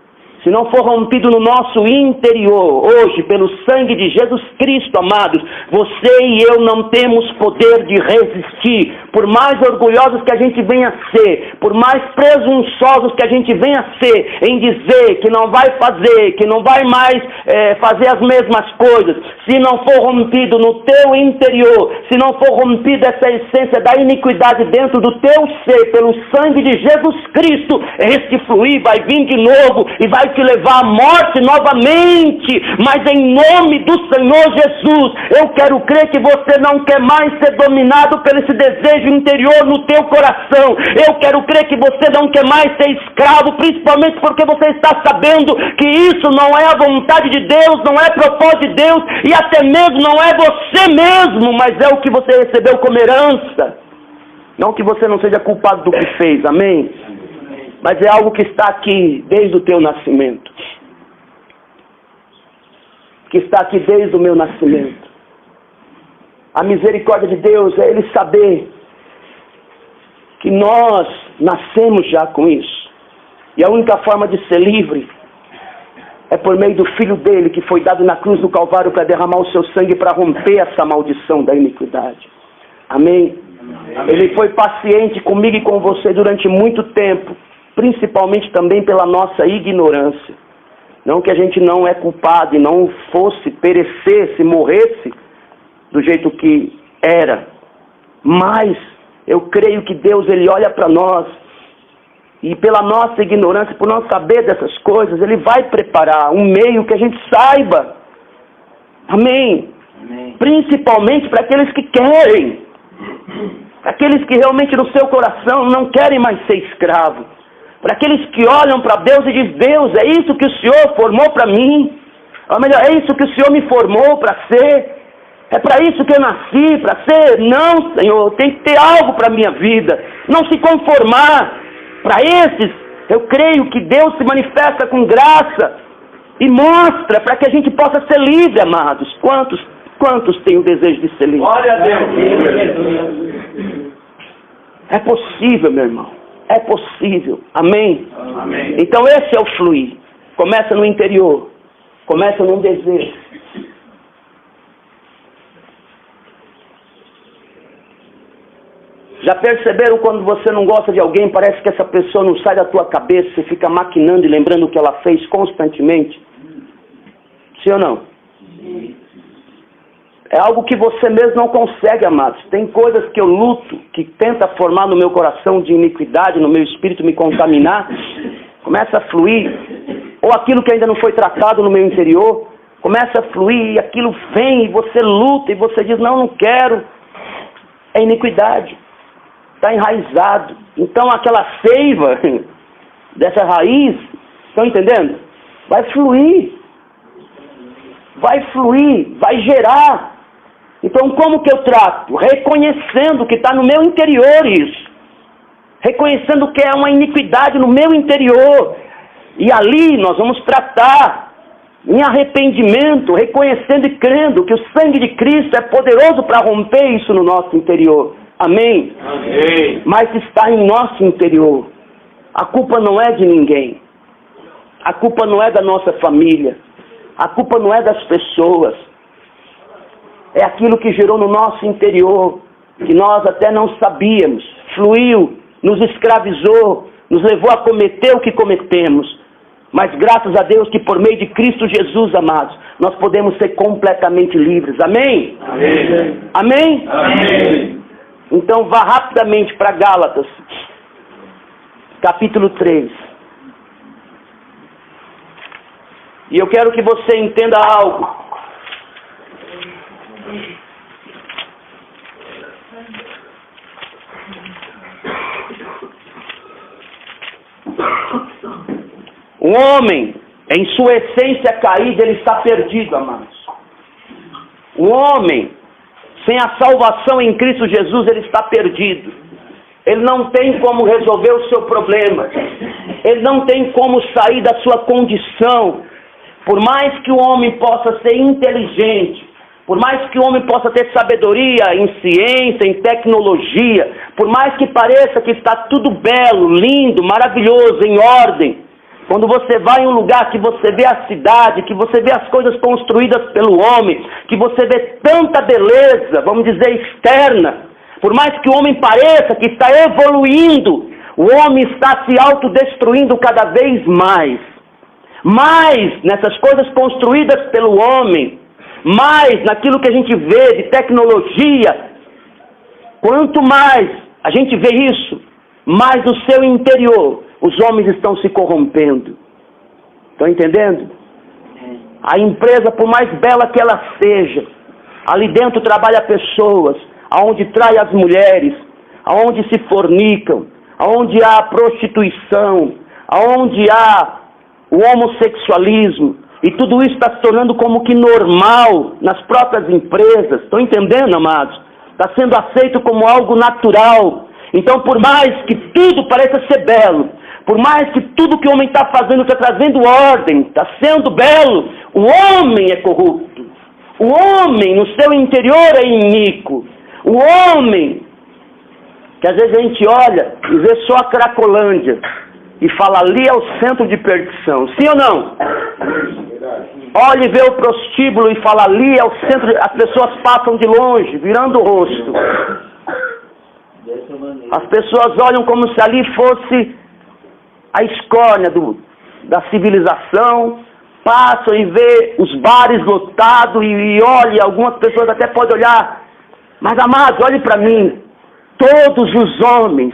Se não for rompido no nosso interior, hoje, pelo sangue de Jesus Cristo, amados, você e eu não temos poder de resistir. Por mais orgulhosos que a gente venha a ser, por mais presunçosos que a gente venha a ser, em dizer que não vai fazer, que não vai mais fazer as mesmas coisas, se não for rompido no teu interior, se não for rompida essa essência da iniquidade dentro do teu ser, pelo sangue de Jesus Cristo, este fluir vai vir de novo e vai te levar à morte novamente, mas em nome do Senhor Jesus, eu quero crer que você não quer mais ser dominado por esse desejo interior no teu coração. Eu quero crer que você não quer mais ser escravo, principalmente porque você está sabendo que isso não é a vontade de Deus, não é propósito de Deus, e até mesmo não é você mesmo, mas é o que você recebeu como herança. Não que você não seja culpado do que fez, amém? Mas é algo que está aqui desde o teu nascimento. Que está aqui desde o meu nascimento. A misericórdia de Deus é Ele saber que nós nascemos já com isso. E a única forma de ser livre é por meio do Filho dele, que foi dado na cruz do Calvário para derramar o seu sangue para romper essa maldição da iniquidade. Amém? Ele foi paciente comigo e com você durante muito tempo. Principalmente também pela nossa ignorância. Não que a gente não é culpado e não fosse, perecesse, morresse do jeito que era. Mas eu creio que Deus, Ele olha para nós e pela nossa ignorância, por não saber dessas coisas, Ele vai preparar um meio que a gente saiba. Amém? Amém. Principalmente para aqueles que querem. Aqueles que realmente no seu coração não querem mais ser escravos. Para aqueles que olham para Deus e dizem, Deus, é isso que o Senhor formou para mim. Ou melhor, é isso que o Senhor me formou para ser. É para isso que eu nasci, para ser. Não, Senhor, tem que ter algo para a minha vida. Não se conformar. Para esses, eu creio que Deus se manifesta com graça e mostra para que a gente possa ser livre, amados. Quantos têm o desejo de ser livre? Glória a Deus. É possível, meu irmão. É possível. Amém? Amém. Então esse é o fluir. Começa no interior. Começa num desejo. Já perceberam quando você não gosta de alguém, parece que essa pessoa não sai da tua cabeça, você fica maquinando e lembrando o que ela fez constantemente? Sim ou não? Sim. É algo que você mesmo não consegue, amados. Tem coisas que eu luto, que tenta formar no meu coração de iniquidade, no meu espírito me contaminar. Começa a fluir. Ou aquilo que ainda não foi tratado no meu interior, começa a fluir e aquilo vem e você luta e você diz, não quero. É iniquidade. Está enraizado. Então aquela seiva dessa raiz, estão entendendo? Vai fluir. Vai fluir, vai gerar. Então como que eu trato? Reconhecendo que está no meu interior isso. Reconhecendo que é uma iniquidade no meu interior. E ali nós vamos tratar em arrependimento, reconhecendo e crendo que o sangue de Cristo é poderoso para romper isso no nosso interior. Amém? Amém. Mas está em nosso interior. A culpa não é de ninguém. A culpa não é da nossa família. A culpa não é das pessoas. É aquilo que gerou no nosso interior, que nós até não sabíamos, fluiu, nos escravizou, nos levou a cometer o que cometemos. Mas graças a Deus que por meio de Cristo Jesus, amados, nós podemos ser completamente livres. Amém? Amém. Amém? Amém. Então vá rapidamente para Gálatas, capítulo 3. E eu quero que você entenda algo. O homem, em sua essência caída, ele está perdido, amados. O homem, sem a salvação em Cristo Jesus, ele está perdido. Ele não tem como resolver o seu problema. Ele não tem como sair da sua condição. Por mais que o homem possa ser inteligente, por mais que o homem possa ter sabedoria em ciência, em tecnologia, por mais que pareça que está tudo belo, lindo, maravilhoso, em ordem, quando você vai em um lugar que você vê a cidade, que você vê as coisas construídas pelo homem, que você vê tanta beleza, vamos dizer, externa, por mais que o homem pareça que está evoluindo, o homem está se autodestruindo cada vez mais. Mais nessas coisas construídas pelo homem, mais naquilo que a gente vê de tecnologia, quanto mais a gente vê isso, mais no seu interior os homens estão se corrompendo. Estão entendendo? A empresa, por mais bela que ela seja, ali dentro trabalha pessoas, aonde trai as mulheres, aonde se fornicam, aonde há prostituição, aonde há o homossexualismo, e tudo isso está se tornando como que normal nas próprias empresas. Estão entendendo, amados? Está sendo aceito como algo natural. Então, por mais que tudo pareça ser belo, por mais que tudo que o homem está fazendo está trazendo ordem, está sendo belo, o homem é corrupto. O homem no seu interior é iníquo. O homem, que às vezes a gente olha e vê só a Cracolândia e fala, ali é o centro de perdição. Sim ou não? Olha e vê o prostíbulo e fala, ali é o centro, as pessoas passam de longe, virando o rosto. As pessoas olham como se ali fosse a escórnia da civilização, passam e vê os bares lotados e olha, algumas pessoas até podem olhar, mas amados, olhe para mim, todos os homens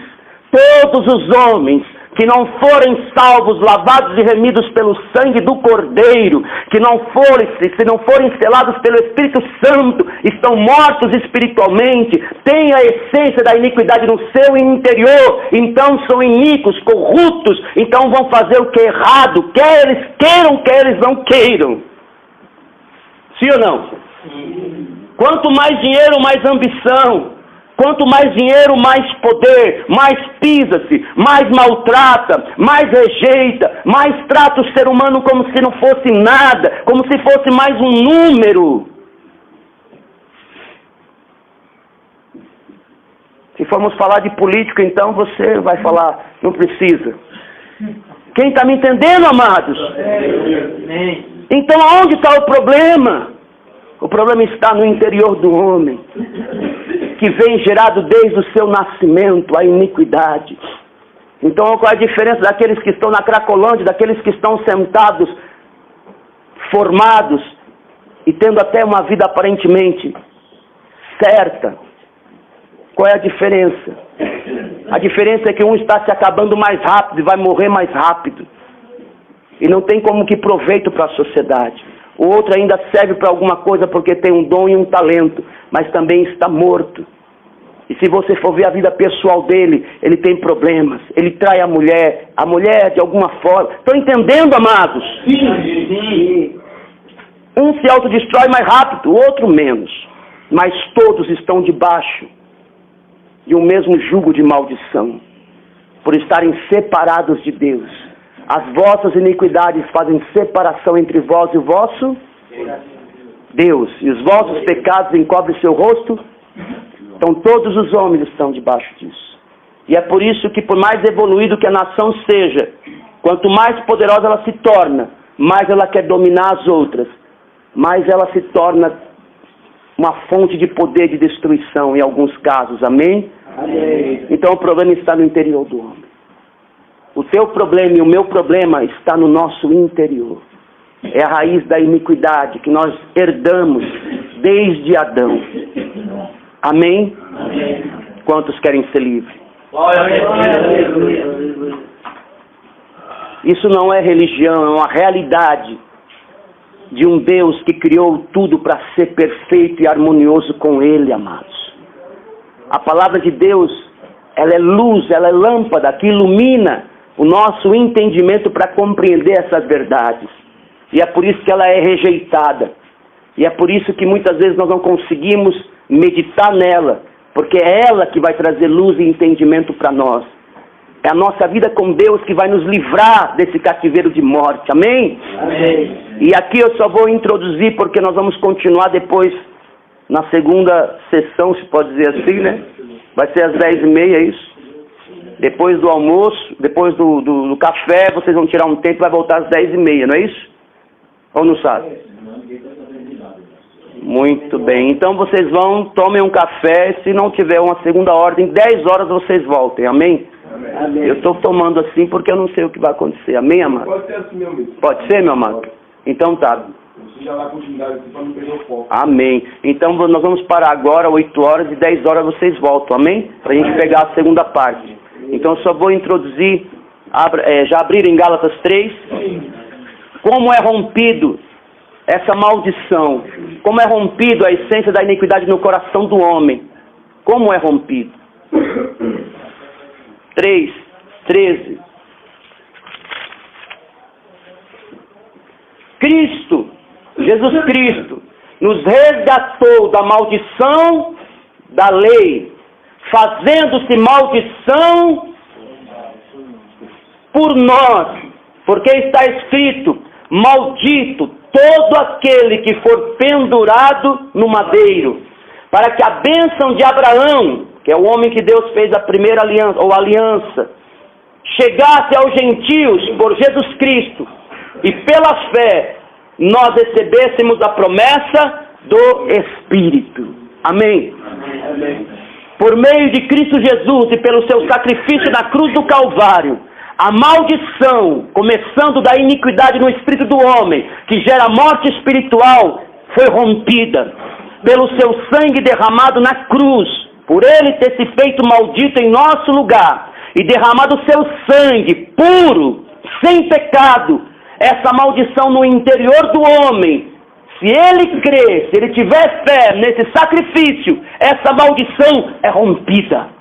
que não forem salvos, lavados e remidos pelo sangue do Cordeiro, se não forem selados pelo Espírito Santo, estão mortos espiritualmente, têm a essência da iniquidade no seu interior, então são iníquos, corruptos, então vão fazer o que é errado, quer eles queiram, quer eles não queiram. Sim ou não? Quanto mais dinheiro, mais ambição. Quanto mais dinheiro, mais poder, mais pisa-se, mais maltrata, mais rejeita, mais trata o ser humano como se não fosse nada, como se fosse mais um número. Se formos falar de política, então você vai falar, não precisa. Quem está me entendendo, amados? Então aonde está o problema? O problema está no interior do homem, que vem gerado desde o seu nascimento, a iniquidade. Então, qual é a diferença daqueles que estão na Cracolândia, daqueles que estão sentados, formados, e tendo até uma vida aparentemente certa? Qual é a diferença? A diferença é que um está se acabando mais rápido e vai morrer mais rápido. E não tem como que proveito para a sociedade. O outro ainda serve para alguma coisa porque tem um dom e um talento, mas também está morto. E se você for ver a vida pessoal dele, ele tem problemas, ele trai a mulher de alguma forma. Estão entendendo, amados? Sim. Um se autodestrói mais rápido, o outro menos. Mas todos estão debaixo de um mesmo jugo de maldição, por estarem separados de Deus. As vossas iniquidades fazem separação entre vós e o vosso Deus. E os vossos pecados encobrem seu rosto. Então todos os homens estão debaixo disso. E é por isso que, por mais evoluído que a nação seja, quanto mais poderosa ela se torna, mais ela quer dominar as outras, mais ela se torna uma fonte de poder de destruição em alguns casos. Amém? Amém. Então o problema está no interior do homem. O teu problema e o meu problema está no nosso interior. É a raiz da iniquidade que nós herdamos desde Adão. Amém? Amém. Quantos querem ser livres? Isso não é religião, é uma realidade de um Deus que criou tudo para ser perfeito e harmonioso com Ele, amados. A palavra de Deus, ela é luz, ela é lâmpada que ilumina o nosso entendimento para compreender essas verdades. E é por isso que ela é rejeitada. E é por isso que muitas vezes nós não conseguimos meditar nela, porque é ela que vai trazer luz e entendimento para nós. É a nossa vida com Deus que vai nos livrar desse cativeiro de morte. Amém? Amém. E aqui eu só vou introduzir, porque nós vamos continuar depois, na segunda sessão, se pode dizer assim, né? Vai ser às 10h30, é isso? Depois do almoço, depois do café, vocês vão tirar um tempo e vai voltar às 10h30, não é isso? Ou não sabe? Muito bem. Então vocês vão, tomem um café, se não tiver uma segunda ordem, 10 horas vocês voltem. Amém? Amém. Eu estou tomando assim porque eu não sei o que vai acontecer. Amém, amado? Pode ser assim, meu amigo. Pode ser, meu amado? Então tá. Você já dá continuidade aqui para não perder o foco. Amém. Então nós vamos parar agora, 8 horas, e 10 horas vocês voltam. Amém? Para a gente pegar a segunda parte. Então eu só vou introduzir, já abriram em Gálatas 3, como é rompido essa maldição, como é rompido a essência da iniquidade no coração do homem. Como é rompido? 3:13. Cristo, Jesus Cristo, nos resgatou da maldição da lei, fazendo-se maldição por nós, porque está escrito: maldito todo aquele que for pendurado no madeiro, para que a bênção de Abraão, que é o homem que Deus fez a primeira aliança, ou aliança, chegasse aos gentios por Jesus Cristo, e pela fé nós recebêssemos a promessa do Espírito. Amém? Amém. Por meio de Cristo Jesus e pelo seu sacrifício na cruz do Calvário, a maldição, começando da iniquidade no espírito do homem, que gera morte espiritual, foi rompida. Pelo seu sangue derramado na cruz, por ele ter se feito maldito em nosso lugar, e derramado o seu sangue puro, sem pecado, essa maldição no interior do homem, se ele crer, se ele tiver fé nesse sacrifício, essa maldição é rompida.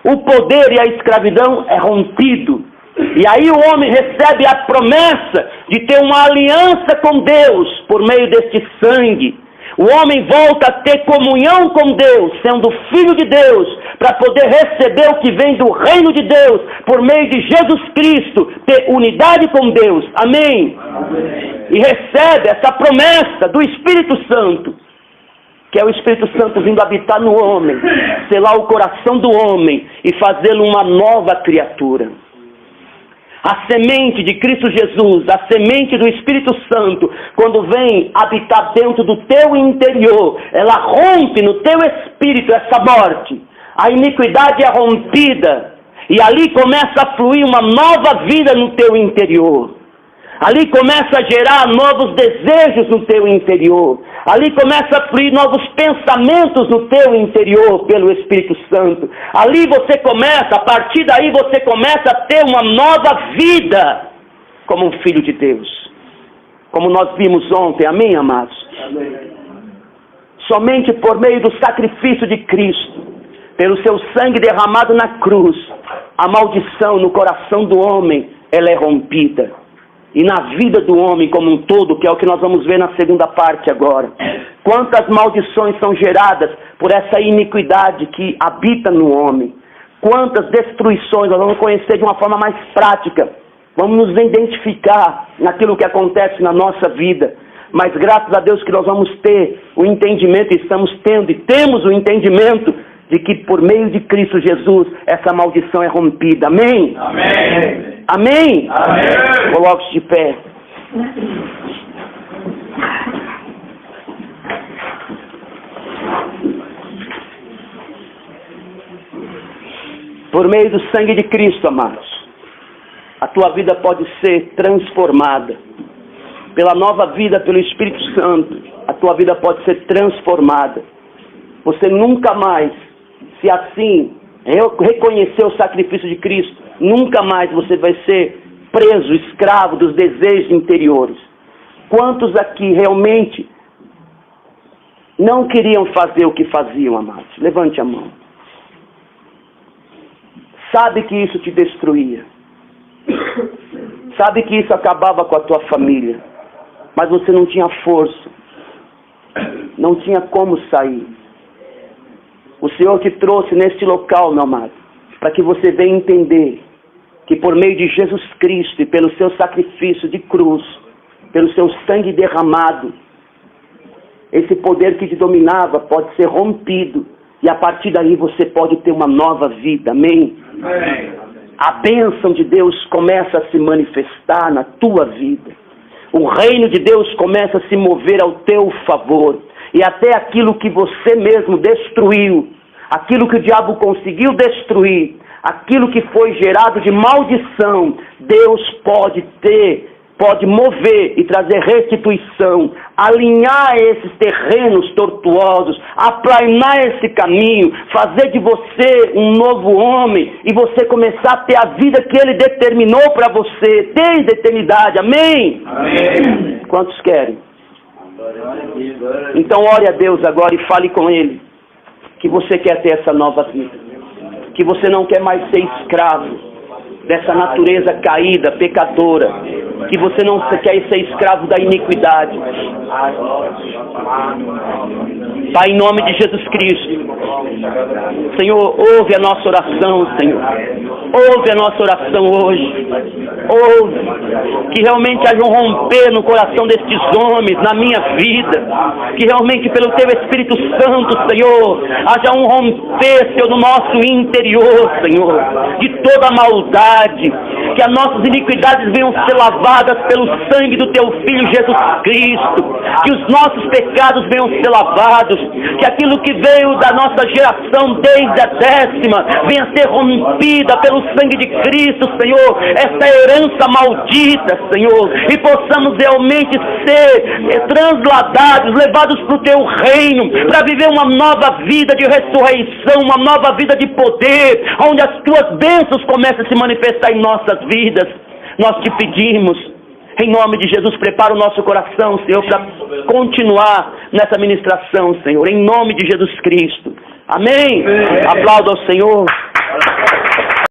O poder e a escravidão é rompido. E aí o homem recebe a promessa de ter uma aliança com Deus por meio deste sangue. O homem volta a ter comunhão com Deus, sendo filho de Deus, para poder receber o que vem do reino de Deus, por meio de Jesus Cristo, ter unidade com Deus. Amém? Amém. E recebe essa promessa do Espírito Santo, que é o Espírito Santo vindo habitar no homem, selar o coração do homem e fazê-lo uma nova criatura. A semente de Cristo Jesus, a semente do Espírito Santo, quando vem habitar dentro do teu interior, ela rompe no teu espírito essa morte. A iniquidade é rompida e ali começa a fluir uma nova vida no teu interior. Ali começa a gerar novos desejos no teu interior. Ali começa a fluir novos pensamentos no teu interior pelo Espírito Santo. Ali você começa, a partir daí você começa a ter uma nova vida como um filho de Deus. Como nós vimos ontem, amém, amados? Amém. Somente por meio do sacrifício de Cristo, pelo seu sangue derramado na cruz, a maldição no coração do homem, ela é rompida. E na vida do homem como um todo, que é o que nós vamos ver na segunda parte agora. Quantas maldições são geradas por essa iniquidade que habita no homem. Quantas destruições, nós vamos conhecer de uma forma mais prática. Vamos nos identificar naquilo que acontece na nossa vida. Mas graças a Deus que nós vamos ter o entendimento, e estamos tendo, e temos o entendimento de que por meio de Cristo Jesus, essa maldição é rompida. Amém? Amém. Amém? Amém. Coloque-se de pé. Por meio do sangue de Cristo, amados, a tua vida pode ser transformada. Pela nova vida, pelo Espírito Santo, a tua vida pode ser transformada. Você nunca mais, se assim reconhecer o sacrifício de Cristo, nunca mais você vai ser preso, escravo dos desejos interiores. Quantos aqui realmente não queriam fazer o que faziam, amados? Levante a mão. Sabe que isso te destruía. Sabe que isso acabava com a tua família. Mas você não tinha força. Não tinha como sair. O Senhor te trouxe neste local, meu amado, para que você venha entender que por meio de Jesus Cristo e pelo seu sacrifício de cruz, pelo seu sangue derramado, esse poder que te dominava pode ser rompido e a partir daí você pode ter uma nova vida. Amém? Amém. A bênção de Deus começa a se manifestar na tua vida. O reino de Deus começa a se mover ao teu favor. E até aquilo que você mesmo destruiu, aquilo que o diabo conseguiu destruir, aquilo que foi gerado de maldição, Deus pode mover e trazer restituição, alinhar esses terrenos tortuosos, aplanar esse caminho, fazer de você um novo homem e você começar a ter a vida que Ele determinou para você desde a eternidade. Amém? Amém. Quantos querem? Então ore a Deus agora e fale com Ele que você quer ter essa nova vida, que você não quer mais ser escravo dessa natureza caída, pecadora, que você não quer ser escravo da iniquidade. Pai, em nome de Jesus Cristo, Senhor, ouve a nossa oração, Senhor. Ouve a nossa oração hoje. Ouve. Que realmente haja um romper no coração destes homens, na minha vida. Que realmente pelo Teu Espírito Santo, Senhor, haja um romper, Senhor, no nosso interior, Senhor, de toda maldade. Que as nossas iniquidades venham ser lavadas pelo sangue do Teu Filho Jesus Cristo. Que os nossos pecados venham ser lavados. Que aquilo que veio da nossa geração desde a 10ª venha ser rompida pelo sangue de Cristo, Senhor. Essa herança maldita, Senhor. E possamos realmente ser transladados, levados para o Teu reino, para viver uma nova vida de ressurreição, uma nova vida de poder, onde as Tuas bênçãos começam a se manifestar em nossas vidas. Nós te pedimos, em nome de Jesus, prepara o nosso coração, Senhor, para continuar nessa ministração, Senhor, em nome de Jesus Cristo. Amém? Aplauda ao Senhor.